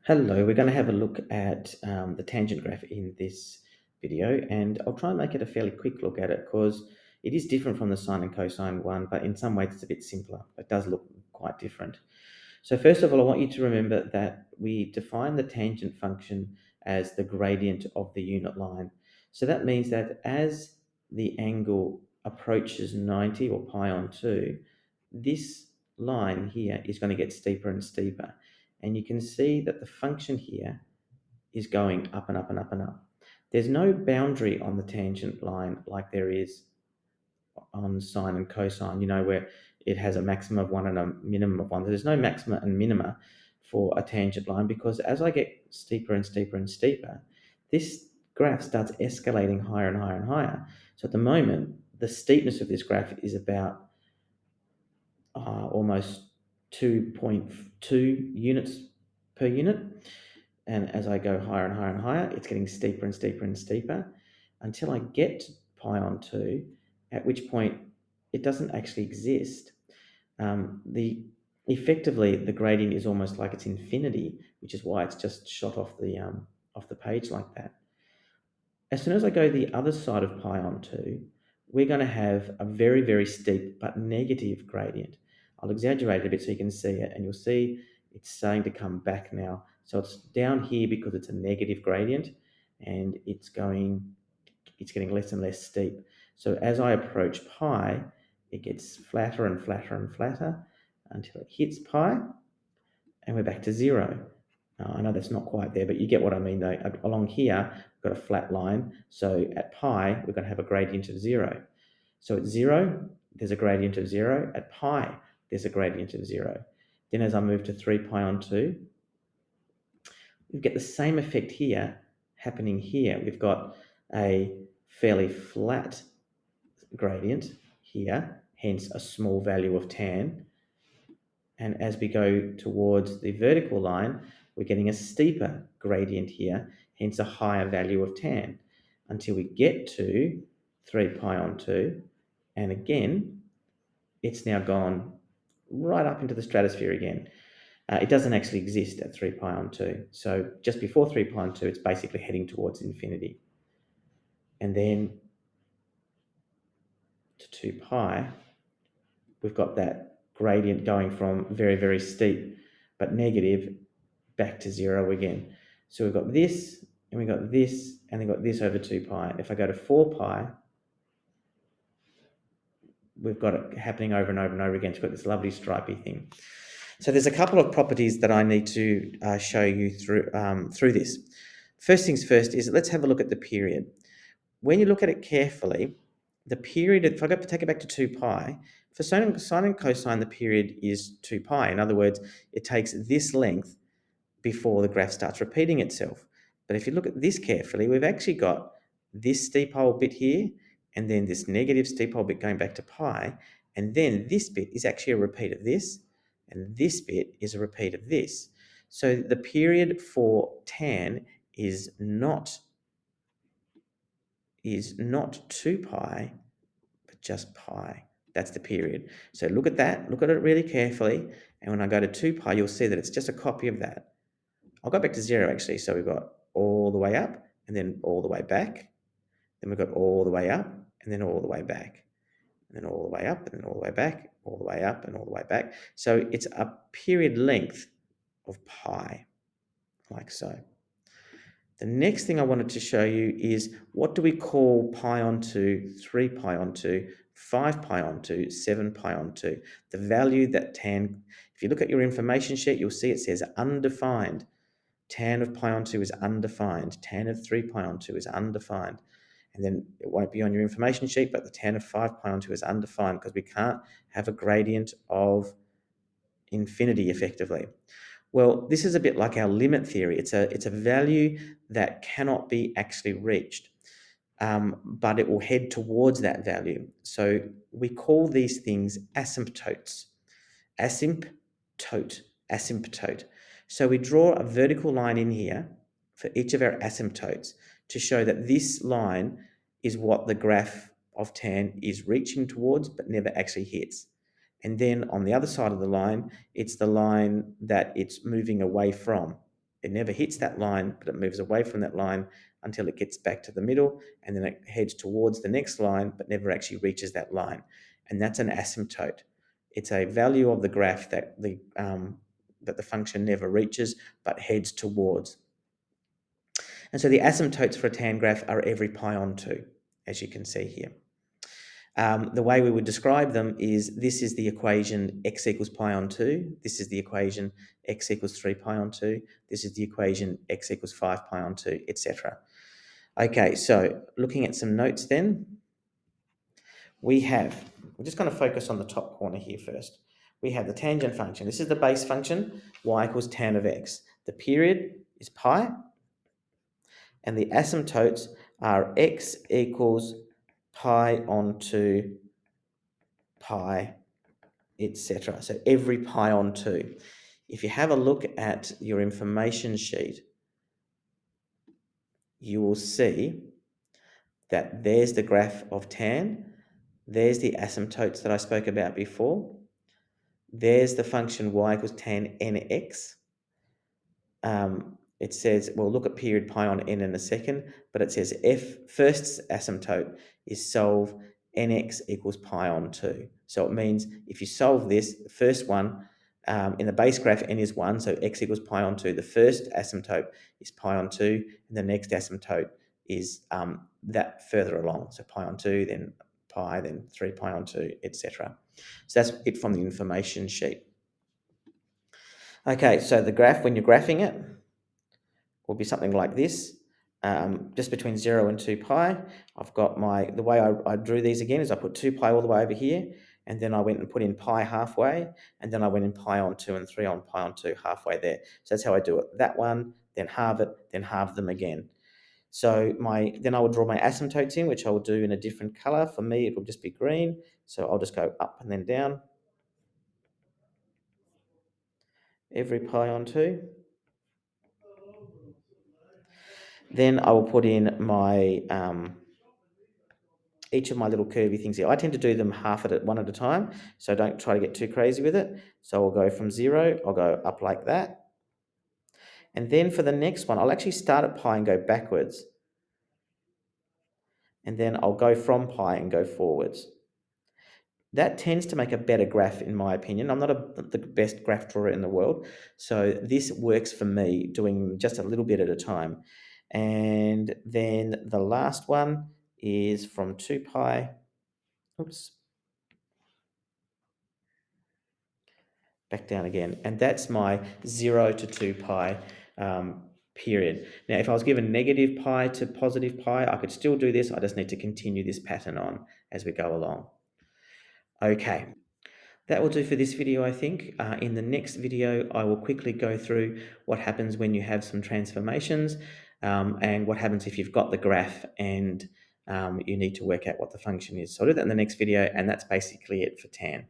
Hello, we're going to have a look at the tangent graph in this video, and I'll try and make it a fairly quick look at it because it is different from the sine and cosine one, but in some ways it's a bit simpler. It does look quite different. So first of all, I want you to remember that we define the tangent function as the gradient of the unit line. So that means that as the angle approaches 90 or pi on 2, this line here is going to get steeper and steeper. And you can see that the function here is going up and up and up and up. There's no boundary on the tangent line like there is on sine and cosine, where it has a maximum of 1 and a minimum of 1. There's no maxima and minima for a tangent line because as I get steeper and steeper and steeper, this graph starts escalating higher and higher and higher. So at the moment, the steepness of this graph is about almost 2.2 units per unit. And as I go higher and higher and higher, it's getting steeper and steeper and steeper until I get to pi on 2, at which point it doesn't actually exist. Effectively, the gradient is almost like it's infinity, which is why it's just shot off the page like that. As soon as I go the other side of pi on 2, we're going to have a very, very steep but negative gradient. I'll exaggerate it a bit so you can see it, and you'll see it's starting to come back now. So it's down here because it's a negative gradient, and it's getting less and less steep. So as I approach pi, it gets flatter and flatter and flatter until it hits pi, and we're back to 0. I know that's not quite there, but you get what I mean though. Along here, we've got a flat line. So at pi, we're going to have a gradient of 0. So at 0, there's a gradient of 0. At pi, there's a gradient of 0. Then as I move to 3 pi on 2, we get the same effect here happening here. We've got a fairly flat gradient here, hence a small value of tan. And as we go towards the vertical line, we're getting a steeper gradient here, hence a higher value of tan, until we get to 3 pi on 2. And again, it's now gone right up into the stratosphere again. It doesn't actually exist at 3 pi on 2. So just before 3 pi on 2, it's basically heading towards infinity. And then to 2 pi, we've got that gradient going from very, very steep but negative back to 0 again. So we've got this, and we've got this, and we've got this over 2 pi. If I go to 4 pi, we've got it happening over and over and over again. It's got this lovely stripy thing. So there's a couple of properties that I need to show you through this. First things first is let's have a look at the period. When you look at it carefully, the period, if I take it back to 2 pi, for sine and cosine, the period is 2 pi. In other words, it takes this length before the graph starts repeating itself. But if you look at this carefully, we've actually got this steephole bit here, and then this negative steephole bit going back to pi, and then this bit is actually a repeat of this, and this bit is a repeat of this. So the period for tan is not 2 pi, but just pi. That's the period. So look at that, look at it really carefully, and when I go to 2 pi, you'll see that it's just a copy of that. I'll go back to 0 actually. So we've got all the way up and then all the way back. Then we've got all the way up and then all the way back. And then all the way up and then all the way back, all the way up and all the way back. So it's a period length of pi, like so. The next thing I wanted to show you is what do we call pi on 2, 3 pi on 2, 5 pi on 2, 7 pi on 2. The value that tan, if you look at your information sheet, you'll see it says undefined. Tan of pi on 2 is undefined. Tan of 3 pi on 2 is undefined. And then it won't be on your information sheet, but the tan of 5 pi on 2 is undefined because we can't have a gradient of infinity effectively. Well, this is a bit like our limit theory. It's a value that cannot be actually reached, but it will head towards that value. So we call these things asymptotes. Asymptote. So we draw a vertical line in here for each of our asymptotes to show that this line is what the graph of tan is reaching towards but never actually hits. And then on the other side of the line, it's the line that it's moving away from. It never hits that line, but it moves away from that line until it gets back to the middle, and then it heads towards the next line, but never actually reaches that line. And that's an asymptote. It's a value of the graph that the function never reaches, but heads towards. And so the asymptotes for a tan graph are every pi on 2, as you can see here. The way we would describe them is this is the equation x equals pi on 2. This is the equation x equals 3 pi on 2. This is the equation x equals 5 pi on 2, etc. Okay, so looking at some notes then, we're just going to focus on the top corner here first. We have the tangent function. This is the base function, y equals tan of x. The period is pi, and the asymptotes are x equals pi on 2 pi, etc. So every pi on 2. If you have a look at your information sheet, you will see that there's the graph of tan, there's the asymptotes that I spoke about before, there's the function y equals tan nx. It says, we'll look at period pi on n in a second, but it says first asymptote is solve nx equals pi on 2. So it means if you solve this, the first one, in the base graph n is 1, so x equals pi on 2. The first asymptote is pi on 2, and the next asymptote is that further along. So pi on 2, then pi, then 3 pi on 2, etc. So that's it from the information sheet. Okay, so the graph, when you're graphing it, will be something like this, just between 0 and 2 pi. I've got the way I drew these again is I put 2 pi all the way over here, and then I went and put in pi halfway, and then I went in pi on 2 and 3 on pi on 2 halfway there. So that's how I do it. That one, then halve it, then halve them again. So then I will draw my asymptotes in, which I will do in a different color. For me, it will just be green. So I'll just go up and then down. Every pi on 2. Then I will put in my each of my little curvy things here. I tend to do them one at a time, so don't try to get too crazy with it. So I'll go from 0, I'll go up like that. And then for the next one, I'll actually start at pi and go backwards. And then I'll go from pi and go forwards. That tends to make a better graph, in my opinion. I'm not the best graph drawer in the world, so this works for me, doing just a little bit at a time. And then the last one is from 2 pi, back down again, and that's my 0 to 2 pi period. Now, if I was given negative pi to positive pi, I could still do this. I just need to continue this pattern on as we go along. Okay, that will do for this video, I think. In the next video, I will quickly go through what happens when you have some transformations and what happens if you've got the graph and you need to work out what the function is. So I'll do that in the next video, and that's basically it for tan.